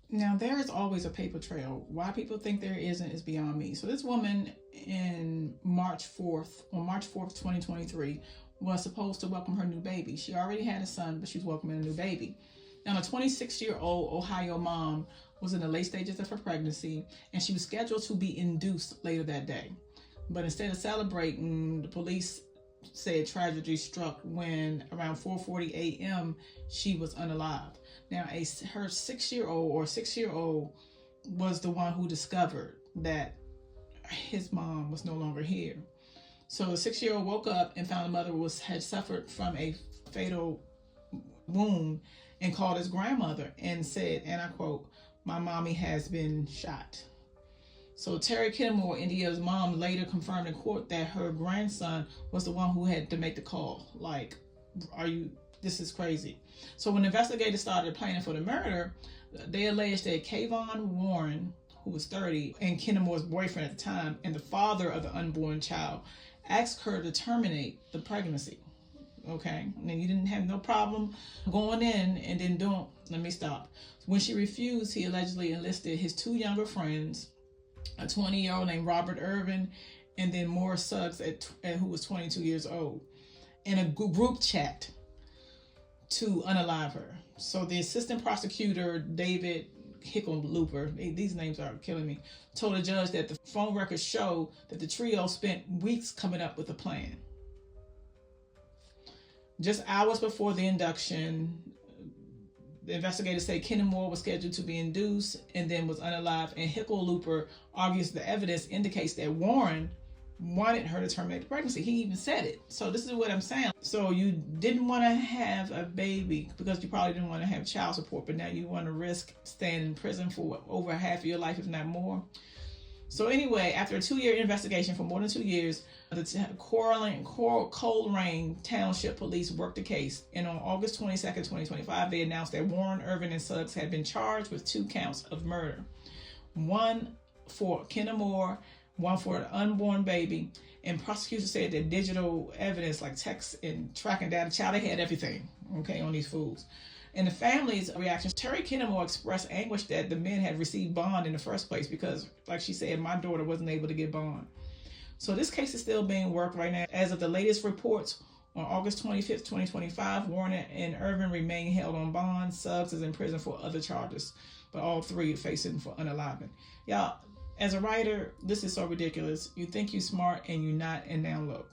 Now, there is always a paper trail. Why people think there isn't is beyond me. So this woman in March 4th, 2023, was supposed to welcome her new baby. She already had a son, but she was welcoming a new baby. Now, a 26-year-old Ohio mom was in the late stages of her pregnancy, and she was scheduled to be induced later that day. But instead of celebrating, the police said tragedy struck when around 4:40 a.m. she was unalive. Now, her 6-year-old was the one who discovered that his mom was no longer here. So the 6-year-old woke up and found the mother had suffered from a fatal wound and called his grandmother and said, and I quote, "My mommy has been shot." So Terry Kenmore, India's mom, later confirmed in court that her grandson was the one who had to make the call. Like, this is crazy. So when investigators started planning for the murder, they alleged that Kayvon Warren, who was 30, and Kenmore's boyfriend at the time, and the father of the unborn child, asked her to terminate the pregnancy. Okay, and you didn't have no problem going in and then let me stop. When she refused, he allegedly enlisted his two younger friends, a 20-year-old named Robert Irvin, and then Morris Suggs, who was 22 years old, in a group chat to unalive her. So the assistant prosecutor, David Hickenlooper, these names are killing me, told the judge that the phone records show that the trio spent weeks coming up with a plan. Just hours before the induction, the investigators say Kenmore was scheduled to be induced and then was unalive, and Hickenlooper argues the evidence indicates that Warren wanted her to terminate the pregnancy. He even said it. So this is what I'm saying. So you didn't want to have a baby because you probably didn't want to have child support, but now you want to risk staying in prison for over half of your life, if not more. So anyway, after a 2-year investigation for more than 2 years, the Coleraine Township Police worked the case, and on August 22nd, 2025, they announced that Warren, Irvin, and Suggs had been charged with 2 counts of murder. One for Kenmore, one for an unborn baby, and prosecutors said that digital evidence like text and tracking data, they had everything, okay, on these fools. In the family's reaction, Terry Kenmore expressed anguish that the men had received bond in the first place because, like she said, my daughter wasn't able to get bond. So this case is still being worked right now. As of the latest reports, on August 25th, 2025, Warren and Irvin remain held on bond. Suggs is in prison for other charges, but all 3 are facing for unaliving. Y'all, as a writer, this is so ridiculous. You think you're smart and you're not, and now look.